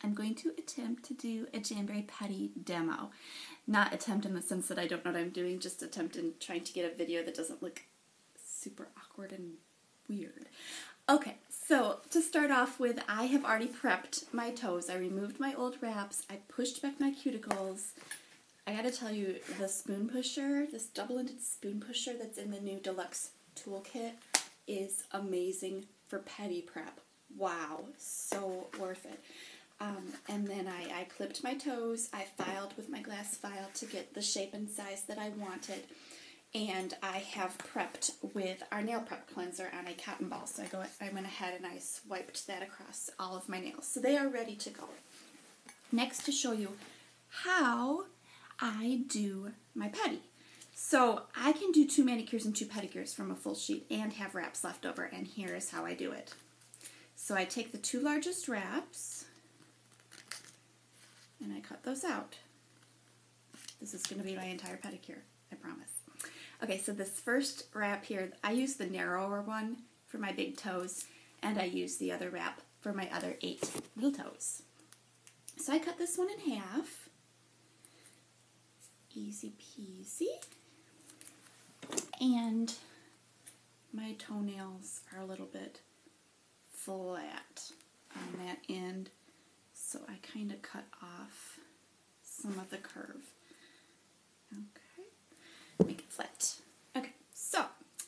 I'm going to attempt to do a Jamberry Pedi demo. Not attempt in the sense that I don't know what I'm doing, just attempt in trying to get a video that doesn't look super awkward and weird. Okay, so to start off with, I have already prepped my toes. I removed my old wraps, I pushed back my cuticles. I gotta tell you, the spoon pusher, this double-ended spoon pusher that's in the new deluxe toolkit is amazing for Pedi prep. Wow, so worth it. And then I clipped my toes, I filed with my glass file to get the shape and size that I wanted, and I have prepped with our nail prep cleanser on a cotton ball. So I went ahead and I swiped that across all of my nails. So they are ready to go. Next, to show you how I do my Pedi. So I can do 2 manicures and 2 pedicures from a full sheet and have wraps left over, and here is how I do it. So I take the 2 largest wraps and I cut those out. This is going to be my entire pedicure, I promise. Okay, so this first wrap here, I use the narrower one for my big toes, and I use the other wrap for my other 8 little toes. So I cut this one in half. Easy peasy. And my toenails are a little bit flat on that end, so I kind of cut off some of the curve. Okay, make it flat. Okay, so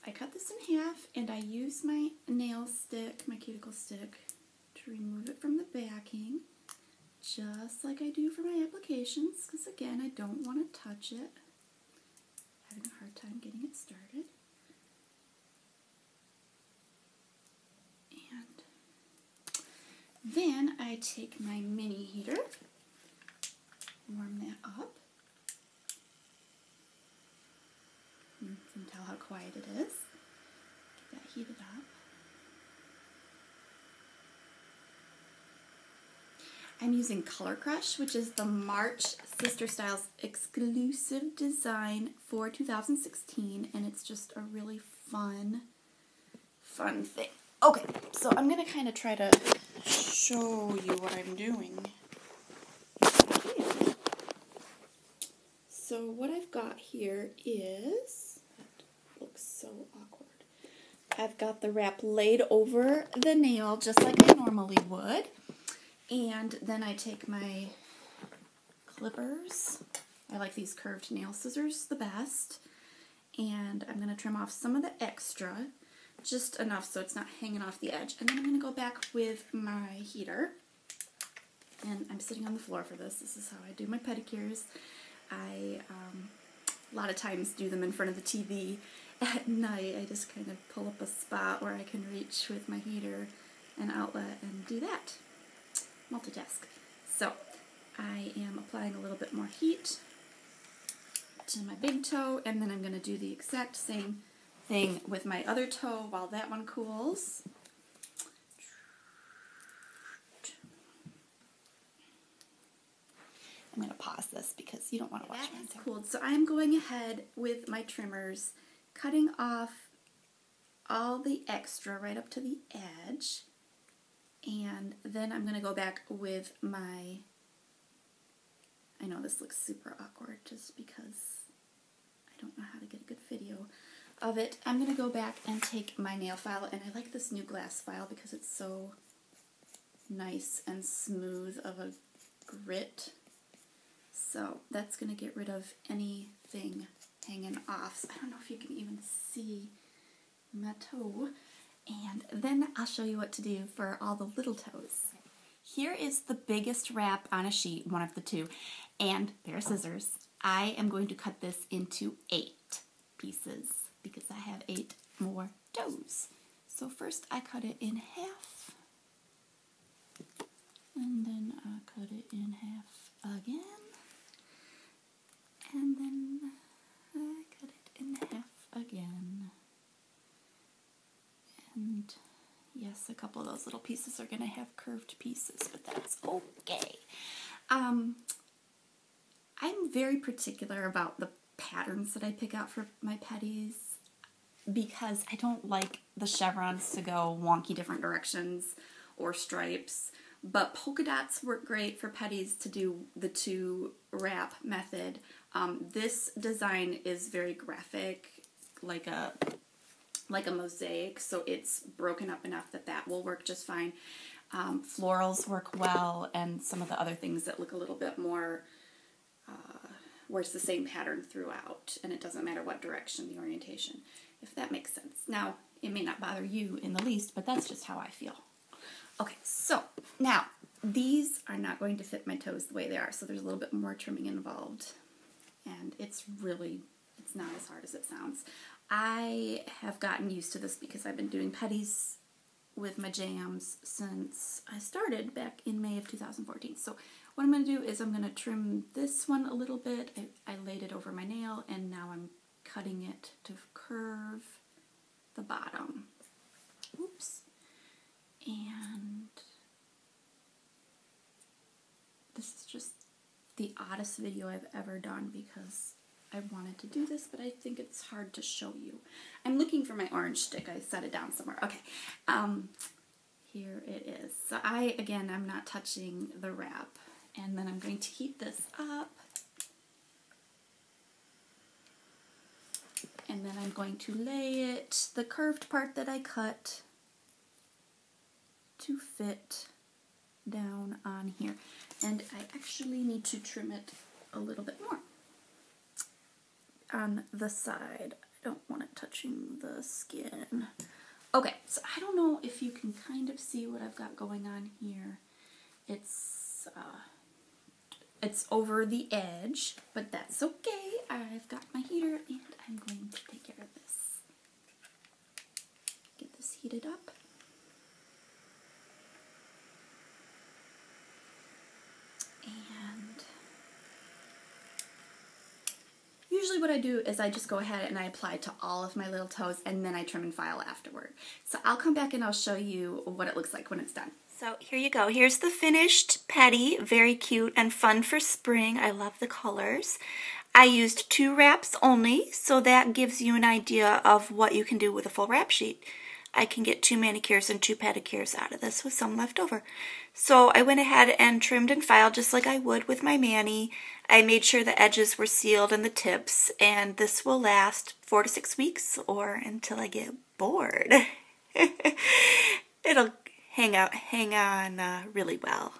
I cut this in half, and I use my nail stick, my cuticle stick, to remove it from the backing, just like I do for my applications, because again, I don't want to touch it. Having a hard time getting it started. And then I take my mini heater, warm that up. You can tell how quiet it is. Get that heated up. I'm using Color Crush, which is the March Sister Styles exclusive design for 2016, and it's just a really fun thing. Okay, so I'm going to kind of try to show you what I'm doing. So what I've got here is, that looks so awkward. I've got the wrap laid over the nail just like I normally would. And then I take my clippers. I like these curved nail scissors the best. And I'm going to trim off some of the extra, just enough so it's not hanging off the edge. And then I'm going to go back with my heater. And I'm sitting on the floor for this. This is how I do my pedicures. I, a lot of times, do them in front of the TV at night. I just kind of pull up a spot where I can reach with my heater and outlet and do that. Multitask. So I am applying a little bit more heat to my big toe, and then I'm going to do the exact same thing with my other toe while that one cools. I'm going to pause this because you don't want to watch it. That's cooled. So I'm going ahead with my trimmers, cutting off all the extra right up to the edge. And then I'm going to go back with my, I know this looks super awkward just because I don't know how to get a good video of it. I'm going to go back and take my nail file, and I like this new glass file because it's so nice and smooth of a grit. So that's going to get rid of anything hanging off. So I don't know if you can even see my toe. And then I'll show you what to do for all the little toes. Here is the biggest wrap on a sheet, one of the 2, and a pair of scissors. I am going to cut this into 8 pieces because I have 8 more toes. So first I cut it in half, and then I cut it in half again, and then I cut it in half again. And yes, a couple of those little pieces are going to have curved pieces, but that's okay. I'm very particular about the patterns that I pick out for my Pedis because I don't like the chevrons to go wonky different directions or stripes but polka dots work great for Pedis to do the 2 wrap method. This design is very graphic, like a mosaic, so it's broken up enough that that will work just fine. Florals work well, and some of the other things that look a little bit more where it's the same pattern throughout, and it doesn't matter what direction the orientation, if that makes sense. Now, it may not bother you in the least, but that's just how I feel. Okay, so now these are not going to fit my toes the way they are, so there's a little bit more trimming involved, and it's not as hard as it sounds. I have gotten used to this because I've been doing Pedis with my jams since I started back in May of 2014. So what I'm going to do is I'm going to trim this one a little bit. I laid it over my nail, and now I'm cutting it to curve the bottom. Oops. And this is just the oddest video I've ever done because I wanted to do this, but I think it's hard to show you. I'm looking for my orange stick. I set it down somewhere. Okay. Here it is. So I'm not touching the wrap. And then I'm going to heat this up. And then I'm going to lay it, the curved part that I cut, to fit down on here. And I actually need to trim it a little bit more on the side. I don't want it touching the skin. Okay, so I don't know if you can kind of see what I've got going on here. It's over the edge, but that's okay. I've got my heater, and I'm going to take care of this. Get this heated up. And usually what I do is I just go ahead and I apply to all of my little toes, and then I trim and file afterward. So I'll come back and I'll show you what it looks like when it's done. So here you go. Here's the finished Pedi. Very cute and fun for spring. I love the colors. I used 2 wraps only, so that gives you an idea of what you can do with a full wrap sheet. I can get 2 manicures and 2 pedicures out of this with some left over. So I went ahead and trimmed and filed just like I would with my mani. I made sure the edges were sealed and the tips, and this will last 4 to 6 weeks or until I get bored. It'll hang on really well.